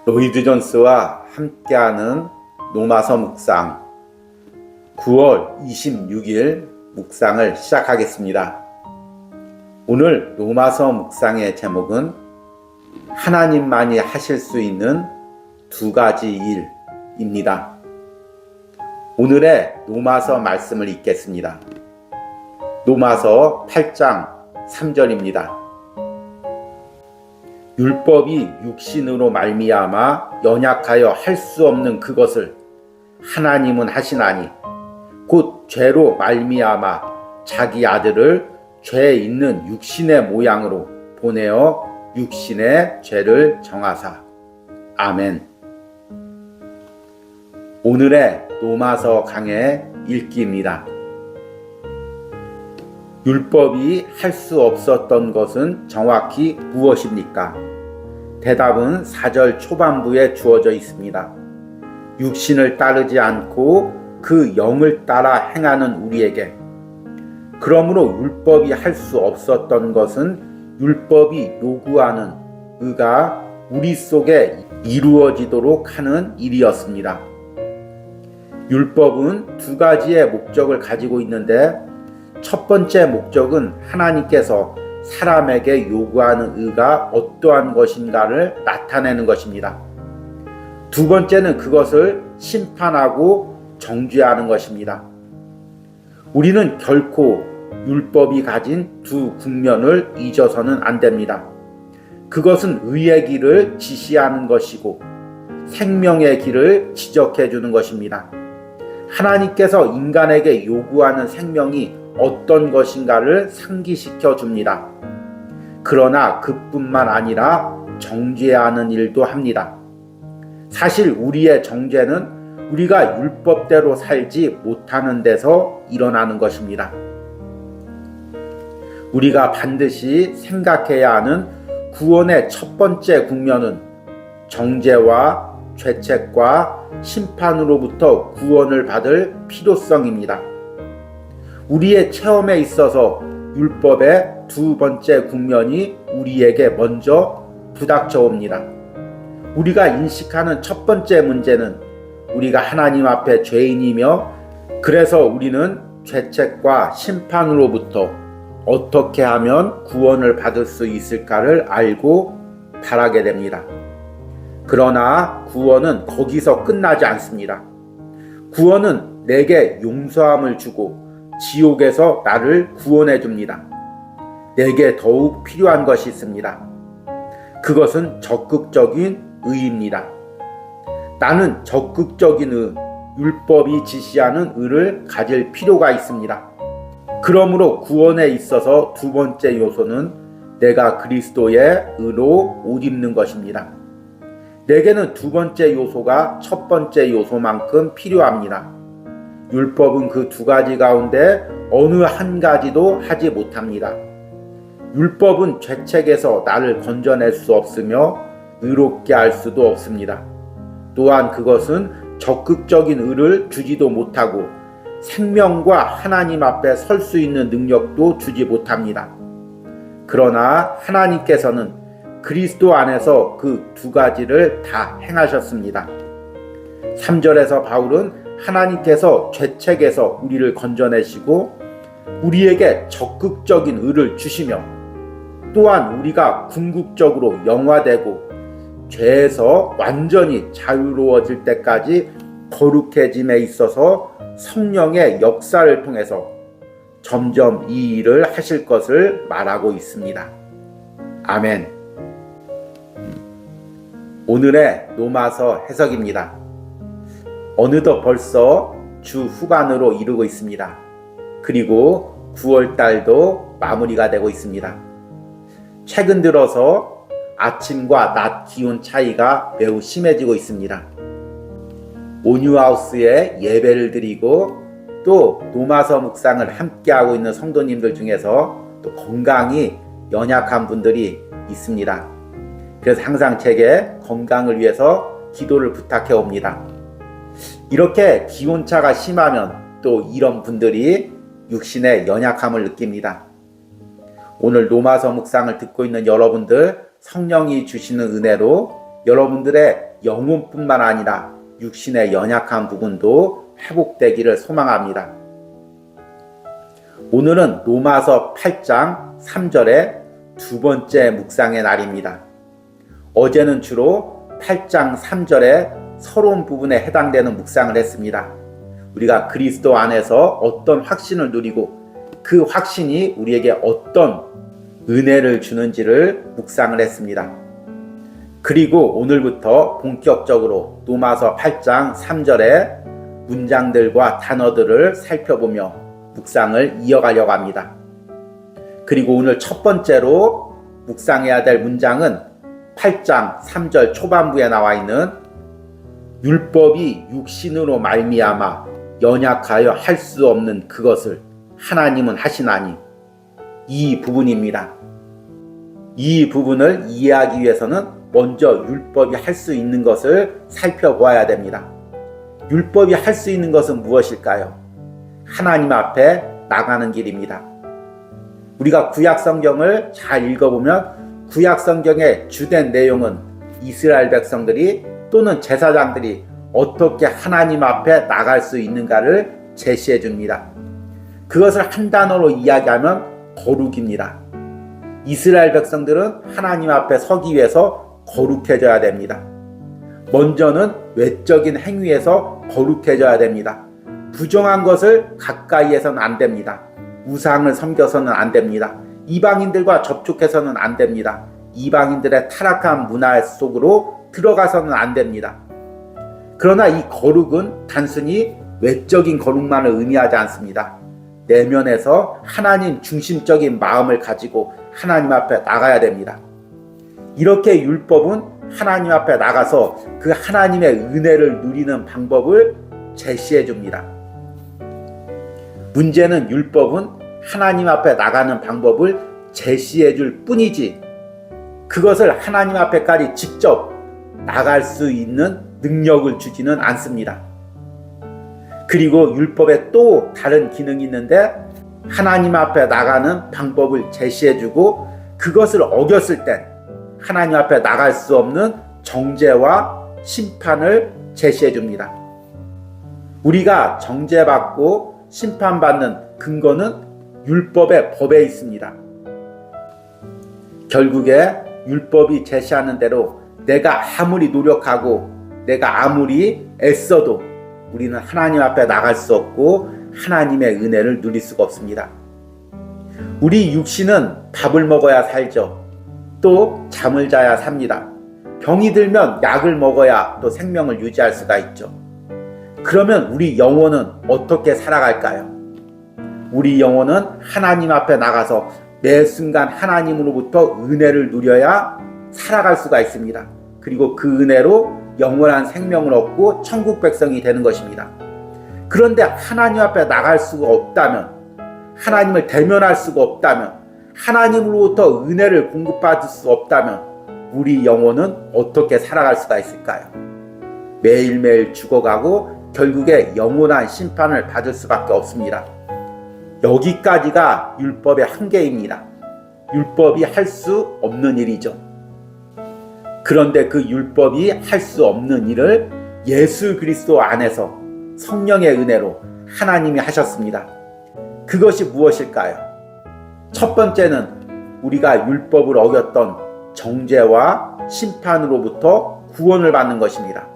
로이드 존스와 함께하는 로마서 묵상 9월 26일 묵상을 시작하겠습니다. 오늘 로마서 묵상의 제목은 하나님만이 하실 수 있는 두 가지 일입니다. 오늘의 로마서 말씀을 읽겠습니다. 로마서 8장 3절입니다. 율법이 육신으로 말미암아 연약하여 할 수 없는 그것을 하나님은 하시나니 곧 죄로 말미암아 자기 아들을 죄 있는 육신의 모양으로 보내어 육신의 죄를 정하사. 아멘. 오늘의 로마서 강의 읽기입니다. 율법이 할 수 없었던 것은 정확히 무엇입니까? 대답은 4절 초반부에 주어져 있습니다. 육신을 따르지 않고 그 영을 따라 행하는 우리에게. 그러므로 율법이 할 수 없었던 것은 율법이 요구하는 의가 우리 속에 이루어지도록 하는 일이었습니다. 율법은 두 가지의 목적을 가지고 있는데 첫 번째 목적은 하나님께서 사람에게 요구하는 의가 어떠한 것인가를 나타내는 것입니다. 두 번째는 그것을 심판하고 정죄하는 것입니다. 우리는 결코 율법이 가진 두 국면을 잊어서는 안 됩니다. 그것은 의의 길을 지시하는 것이고 생명의 길을 지적해 주는 것입니다. 하나님께서 인간에게 요구하는 생명이 어떤 것인가를 상기시켜 줍니다. 그러나 그뿐만 아니라 정죄하는 일도 합니다. 사실 우리의 정죄는 우리가 율법대로 살지 못하는 데서 일어나는 것입니다. 우리가 반드시 생각해야 하는 구원의 첫 번째 국면은 정죄와 죄책과 심판으로부터 구원을 받을 필요성입니다. 우리의 체험에 있어서 율법의 두 번째 국면이 우리에게 먼저 부닥쳐 옵니다. 우리가 인식하는 첫 번째 문제는 우리가 하나님 앞에 죄인이며 그래서 우리는 죄책과 심판으로부터 어떻게 하면 구원을 받을 수 있을까를 알고 바라게 됩니다. 그러나 구원은 거기서 끝나지 않습니다. 구원은 내게 용서함을 주고 지옥에서 나를 구원해 줍니다. 내게 더욱 필요한 것이 있습니다. 그것은 적극적인 의입니다. 나는 적극적인 의, 율법이 지시하는 의를 가질 필요가 있습니다. 그러므로 구원에 있어서 두 번째 요소는 내가 그리스도의 의로 옷 입는 것입니다. 내게는 두 번째 요소가 첫 번째 요소만큼 필요합니다. 율법은 그 두 가지 가운데 어느 한 가지도 하지 못합니다. 율법은 죄책에서 나를 건져낼 수 없으며 의롭게 할 수도 없습니다. 또한 그것은 적극적인 의를 주지도 못하고 생명과 하나님 앞에 설 수 있는 능력도 주지 못합니다. 그러나 하나님께서는 그리스도 안에서 그 두 가지를 다 행하셨습니다. 3절에서 바울은 하나님께서 죄책에서 우리를 건져내시고 우리에게 적극적인 의를 주시며 또한 우리가 궁극적으로 영화되고 죄에서 완전히 자유로워질 때까지 거룩해짐에 있어서 성령의 역사를 통해서 점점 이 일을 하실 것을 말하고 있습니다. 아멘. 오늘의 로마서 해석입니다. 어느덧 벌써 주 후반으로 이르고 있습니다. 그리고 9월 달도 마무리가 되고 있습니다. 최근 들어서 아침과 낮 기온 차이가 매우 심해지고 있습니다. 온유하우스에 예배를 드리고 또 로마서 묵상을 함께하고 있는 성도님들 중에서 또 건강이 연약한 분들이 있습니다. 그래서 항상 제게 건강을 위해서 기도를 부탁해 옵니다. 이렇게 기온차가 심하면 또 이런 분들이 육신의 연약함을 느낍니다. 오늘 로마서 묵상을 듣고 있는 여러분들, 성령이 주시는 은혜로 여러분들의 영혼뿐만 아니라 육신의 연약한 부분도 회복되기를 소망합니다. 오늘은 로마서 8장 3절의 두 번째 묵상의 날입니다. 어제는 주로 8장 3절의 서러운 부분에 해당되는 묵상을 했습니다. 우리가 그리스도 안에서 어떤 확신을 누리고 그 확신이 우리에게 어떤 은혜를 주는지를 묵상을 했습니다. 그리고 오늘부터 본격적으로 로마서 8장 3절의 문장들과 단어들을 살펴보며 묵상을 이어가려고 합니다. 그리고 오늘 첫 번째로 묵상해야 될 문장은 8장 3절 초반부에 나와 있는 율법이 육신으로 말미암아 연약하여 할 수 없는 그것을 하나님은 하시나니, 이 부분입니다. 이 부분을 이해하기 위해서는 먼저 율법이 할 수 있는 것을 살펴보아야 됩니다. 율법이 할 수 있는 것은 무엇일까요? 하나님 앞에 나가는 길입니다. 우리가 구약 성경을 잘 읽어보면 구약 성경의 주된 내용은 이스라엘 백성들이 또는 제사장들이 어떻게 하나님 앞에 나갈 수 있는가를 제시해 줍니다. 그것을 한 단어로 이야기하면 거룩입니다. 이스라엘 백성들은 하나님 앞에 서기 위해서 거룩해져야 됩니다. 먼저는 외적인 행위에서 거룩해져야 됩니다. 부정한 것을 가까이에서는 안 됩니다. 우상을 섬겨서는 안 됩니다. 이방인들과 접촉해서는 안 됩니다. 이방인들의 타락한 문화 속으로 들어가서는 안 됩니다. 그러나 이 거룩은 단순히 외적인 거룩만을 의미하지 않습니다. 내면에서 하나님 중심적인 마음을 가지고 하나님 앞에 나가야 됩니다. 이렇게 율법은 하나님 앞에 나가서 그 하나님의 은혜를 누리는 방법을 제시해 줍니다. 문제는 율법은 하나님 앞에 나가는 방법을 제시해 줄 뿐이지 그것을 하나님 앞에까지 직접 나갈 수 있는 능력을 주지는 않습니다. 그리고 율법에 또 다른 기능이 있는데 하나님 앞에 나가는 방법을 제시해 주고 그것을 어겼을 때 하나님 앞에 나갈 수 없는 정죄와 심판을 제시해 줍니다. 우리가 정죄받고 심판받는 근거는 율법의 법에 있습니다. 결국에 율법이 제시하는 대로 내가 아무리 노력하고 내가 아무리 애써도 우리는 하나님 앞에 나갈 수 없고 하나님의 은혜를 누릴 수가 없습니다. 우리 육신은 밥을 먹어야 살죠. 또 잠을 자야 삽니다. 병이 들면 약을 먹어야 또 생명을 유지할 수가 있죠. 그러면 우리 영혼은 어떻게 살아갈까요? 우리 영혼은 하나님 앞에 나가서 매 순간 하나님으로부터 은혜를 누려야 살아갈 수가 있습니다. 그리고 그 은혜로 영원한 생명을 얻고 천국 백성이 되는 것입니다. 그런데 하나님 앞에 나갈 수가 없다면, 하나님을 대면할 수가 없다면, 하나님으로부터 은혜를 공급받을 수 없다면 우리 영혼은 어떻게 살아갈 수가 있을까요? 매일매일 죽어가고 결국에 영원한 심판을 받을 수밖에 없습니다. 여기까지가 율법의 한계입니다. 율법이 할 수 없는 일이죠. 그런데 그 율법이 할 수 없는 일을 예수 그리스도 안에서 성령의 은혜로 하나님이 하셨습니다. 그것이 무엇일까요? 첫 번째는 우리가 율법을 어겼던 정죄와 심판으로부터 구원을 받는 것입니다.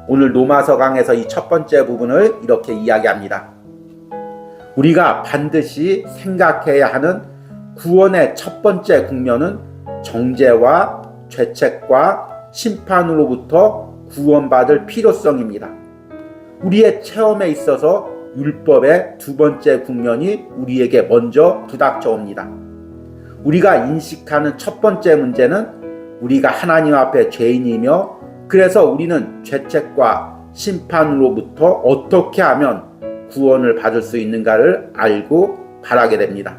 오늘 로마서 강에서 이 첫 번째 부분을 이렇게 이야기합니다. 우리가 반드시 생각해야 하는 구원의 첫 번째 국면은 정죄와 죄책과 심판으로부터 구원받을 필요성입니다. 우리의 체험에 있어서 율법의 두 번째 국면이 우리에게 먼저 부닥쳐 옵니다. 우리가 인식하는 첫 번째 문제는 우리가 하나님 앞에 죄인이며 그래서 우리는 죄책과 심판으로부터 어떻게 하면 구원을 받을 수 있는가를 알고 바라게 됩니다.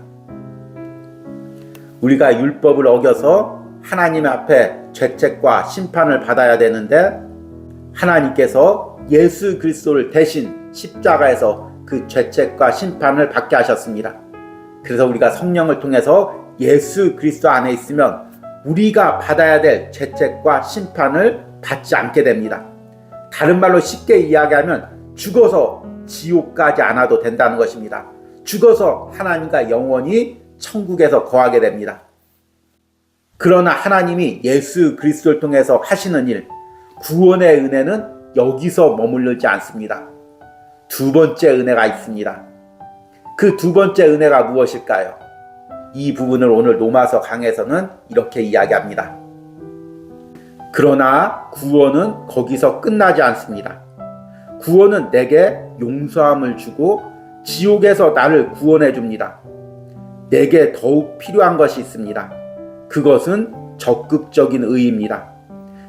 우리가 율법을 어겨서 하나님 앞에 죄책과 심판을 받아야 되는데 하나님께서 예수 그리스도를 대신 십자가에서 그 죄책과 심판을 받게 하셨습니다. 그래서 우리가 성령을 통해서 예수 그리스도 안에 있으면 우리가 받아야 될 죄책과 심판을 받지 않게 됩니다. 다른 말로 쉽게 이야기하면 죽어서 지옥 가지 않아도 된다는 것입니다. 죽어서 하나님과 영원히 천국에서 거하게 됩니다. 그러나 하나님이 예수 그리스도를 통해서 하시는 일, 구원의 은혜는 여기서 머무르지 않습니다. 두 번째 은혜가 있습니다. 그 두 번째 은혜가 무엇일까요? 이 부분을 오늘 로마서 강에서는 이렇게 이야기합니다. 그러나 구원은 거기서 끝나지 않습니다. 구원은 내게 용서함을 주고 지옥에서 나를 구원해 줍니다. 내게 더욱 필요한 것이 있습니다. 그것은 적극적인 의입니다.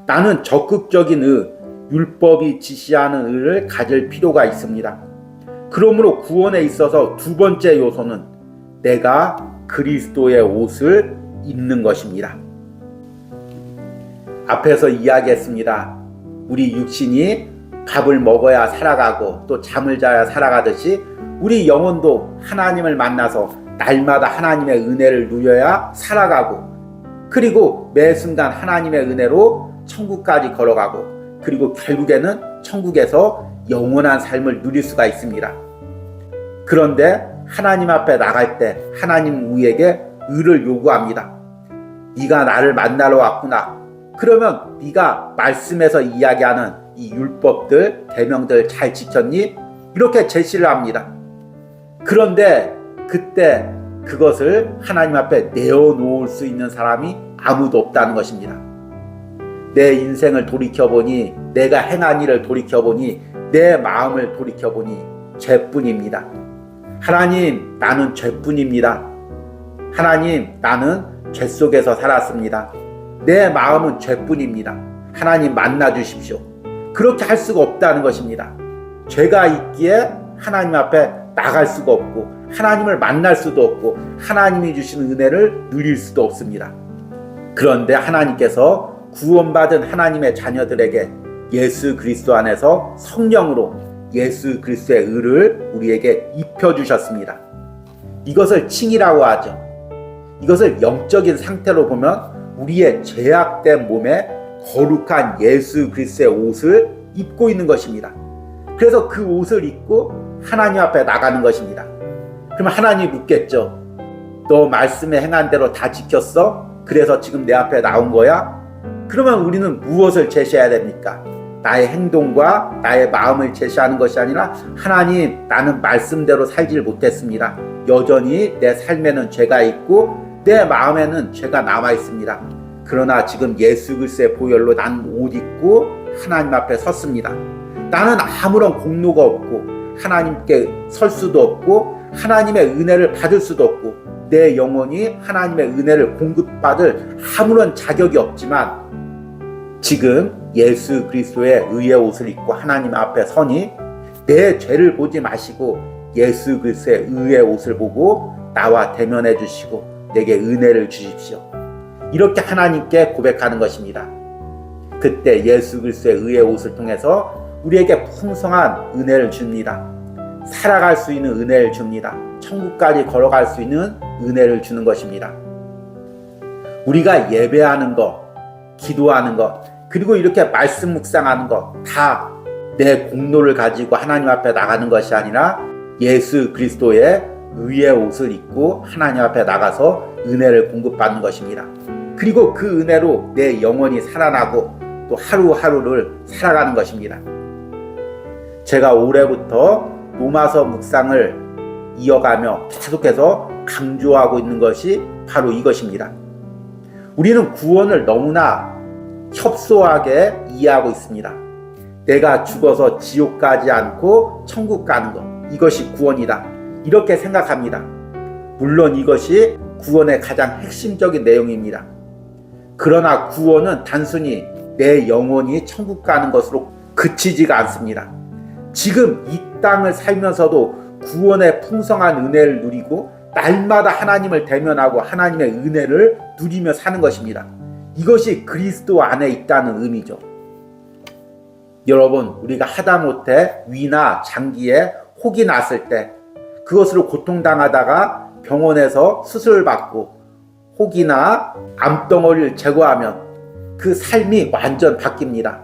나는 적극적인 의, 율법이 지시하는 의를 가질 필요가 있습니다. 그러므로 구원에 있어서 두 번째 요소는 내가 그리스도의 옷을 입는 것입니다. 앞에서 이야기했습니다. 우리 육신이 밥을 먹어야 살아가고 또 잠을 자야 살아가듯이 우리 영혼도 하나님을 만나서 날마다 하나님의 은혜를 누려야 살아가고, 그리고 매 순간 하나님의 은혜로 천국까지 걸어가고, 그리고 결국에는 천국에서 영원한 삶을 누릴 수가 있습니다. 그런데 하나님 앞에 나갈 때 하나님 우리에게 의를 요구합니다. 네가 나를 만나러 왔구나. 그러면 네가 말씀에서 이야기하는 이 율법들, 계명들 잘 지켰니? 이렇게 제시를 합니다. 그런데 그때 그것을 하나님 앞에 내어놓을 수 있는 사람이 아무도 없다는 것입니다. 내 인생을 돌이켜보니, 내가 행한 일을 돌이켜보니, 내 마음을 돌이켜보니 죄뿐입니다. 하나님, 나는 죄뿐입니다. 하나님, 나는 죄 속에서 살았습니다. 내 마음은 죄뿐입니다. 하나님 만나 주십시오. 그렇게 할 수가 없다는 것입니다. 죄가 있기에 하나님 앞에 나갈 수가 없고, 하나님을 만날 수도 없고, 하나님이 주시는 은혜를 누릴 수도 없습니다. 그런데 하나님께서 구원받은 하나님의 자녀들에게 예수 그리스도 안에서 성령으로 예수 그리스도의 의를 우리에게 입혀주셨습니다. 이것을 칭이라고 하죠. 이것을 영적인 상태로 보면 우리의 죄악된 몸에 거룩한 예수 그리스도의 옷을 입고 있는 것입니다. 그래서 그 옷을 입고 하나님 앞에 나가는 것입니다. 그럼 하나님이 묻겠죠. 너 말씀에 행한 대로 다 지켰어? 그래서 지금 내 앞에 나온 거야? 그러면 우리는 무엇을 제시해야 됩니까? 나의 행동과 나의 마음을 제시하는 것이 아니라, 하나님, 나는 말씀대로 살질 못했습니다. 여전히 내 삶에는 죄가 있고 내 마음에는 죄가 남아 있습니다. 그러나 지금 예수 그리스도의 보혈로 난 옷 입고 하나님 앞에 섰습니다. 나는 아무런 공로가 없고 하나님께 설 수도 없고 하나님의 은혜를 받을 수도 없고 내 영혼이 하나님의 은혜를 공급받을 아무런 자격이 없지만, 지금 예수 그리스도의 의의 옷을 입고 하나님 앞에 서니 내 죄를 보지 마시고 예수 그리스도의 의의 옷을 보고 나와 대면해 주시고 내게 은혜를 주십시오. 이렇게 하나님께 고백하는 것입니다. 그때 예수 그리스도의 의의 옷을 통해서 우리에게 풍성한 은혜를 줍니다. 살아갈 수 있는 은혜를 줍니다. 천국까지 걸어갈 수 있는 은혜를 주는 것입니다. 우리가 예배하는 것, 기도하는 것, 그리고 이렇게 말씀 묵상하는 것, 다 내 공로를 가지고 하나님 앞에 나가는 것이 아니라 예수 그리스도의 의의 옷을 입고 하나님 앞에 나가서 은혜를 공급받는 것입니다. 그리고 그 은혜로 내 영혼이 살아나고 또 하루하루를 살아가는 것입니다. 제가 올해부터 로마서 묵상을 이어가며 계속해서 강조하고 있는 것이 바로 이것입니다. 우리는 구원을 너무나 협소하게 이해하고 있습니다. 내가 죽어서 지옥 가지 않고 천국 가는 것, 이것이 구원이다, 이렇게 생각합니다. 물론 이것이 구원의 가장 핵심적인 내용입니다. 그러나 구원은 단순히 내 영혼이 천국 가는 것으로 그치지가 않습니다. 지금 이 땅을 살면서도 구원의 풍성한 은혜를 누리고 날마다 하나님을 대면하고 하나님의 은혜를 누리며 사는 것입니다. 이것이 그리스도 안에 있다는 의미죠. 여러분, 우리가 하다못해 위나 장기에 혹이 났을 때 그것으로 고통당하다가 병원에서 수술을 받고 혹이나 암덩어리를 제거하면 그 삶이 완전 바뀝니다.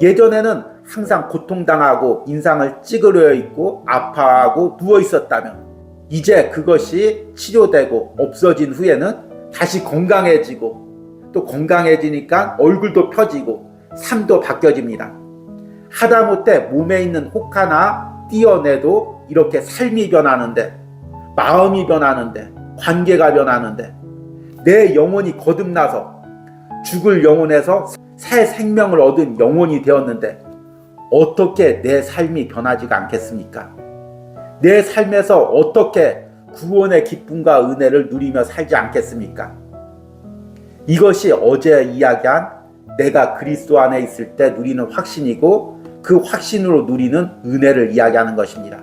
예전에는 항상 고통당하고 인상을 찌그러져 있고 아파하고 누워 있었다면 이제 그것이 치료되고 없어진 후에는 다시 건강해지고 또 건강해지니까 얼굴도 펴지고 삶도 바뀌어집니다. 하다못해 몸에 있는 혹 하나 띄어내도 이렇게 삶이 변하는데, 마음이 변하는데, 관계가 변하는데, 내 영혼이 거듭나서 죽을 영혼에서 새 생명을 얻은 영혼이 되었는데 어떻게 내 삶이 변하지가 않겠습니까? 내 삶에서 어떻게 구원의 기쁨과 은혜를 누리며 살지 않겠습니까? 이것이 어제 이야기한 내가 그리스도 안에 있을 때 누리는 확신이고 그 확신으로 누리는 은혜를 이야기하는 것입니다.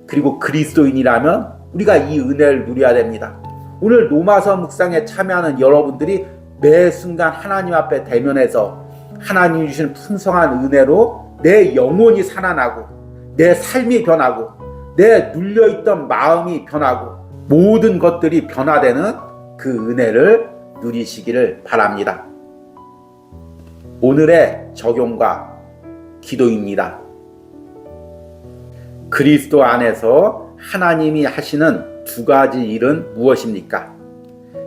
그리고 그리스도인이라면 우리가 이 은혜를 누려야 됩니다. 오늘 로마서 묵상에 참여하는 여러분들이 매 순간 하나님 앞에 대면해서 하나님이 주신 풍성한 은혜로 내 영혼이 살아나고 내 삶이 변하고 내 눌려있던 마음이 변하고 모든 것들이 변화되는 그 은혜를 누리시기를 바랍니다. 오늘의 적용과 기도입니다. 그리스도 안에서 하나님이 하시는 두 가지 일은 무엇입니까?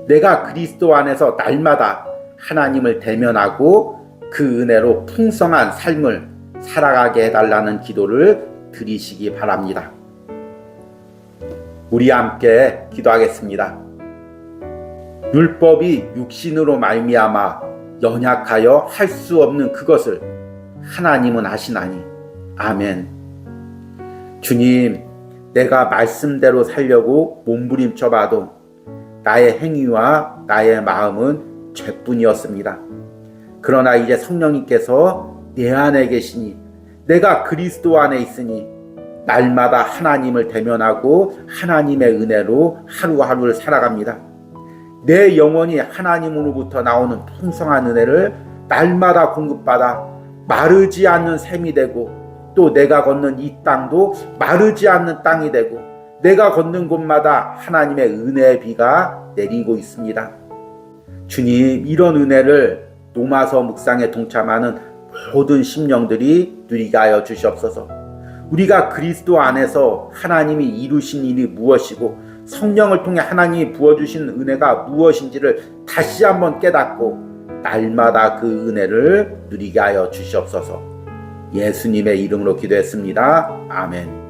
내가 그리스도 안에서 날마다 하나님을 대면하고 그 은혜로 풍성한 삶을 살아가게 해달라는 기도를 드리시기 바랍니다. 우리 함께 기도하겠습니다. 율법이 육신으로 말미암아 연약하여 할 수 없는 그것을 하나님은 하시나니. 아멘. 주님, 내가 말씀대로 살려고 몸부림쳐 봐도 나의 행위와 나의 마음은 죄뿐이었습니다. 그러나 이제 성령님께서 내 안에 계시니 내가 그리스도 안에 있으니 날마다 하나님을 대면하고 하나님의 은혜로 하루하루를 살아갑니다. 내 영혼이 하나님으로부터 나오는 풍성한 은혜를 날마다 공급받아 마르지 않는 샘이 되고 또 내가 걷는 이 땅도 마르지 않는 땅이 되고 내가 걷는 곳마다 하나님의 은혜의 비가 내리고 있습니다. 주님, 이런 은혜를 로마서 묵상에 동참하는 모든 심령들이 누리게 하여 주시옵소서. 우리가 그리스도 안에서 하나님이 이루신 일이 무엇이고 성령을 통해 하나님이 부어주신 은혜가 무엇인지를 다시 한번 깨닫고 날마다 그 은혜를 누리게 하여 주시옵소서. 예수님의 이름으로 기도했습니다. 아멘.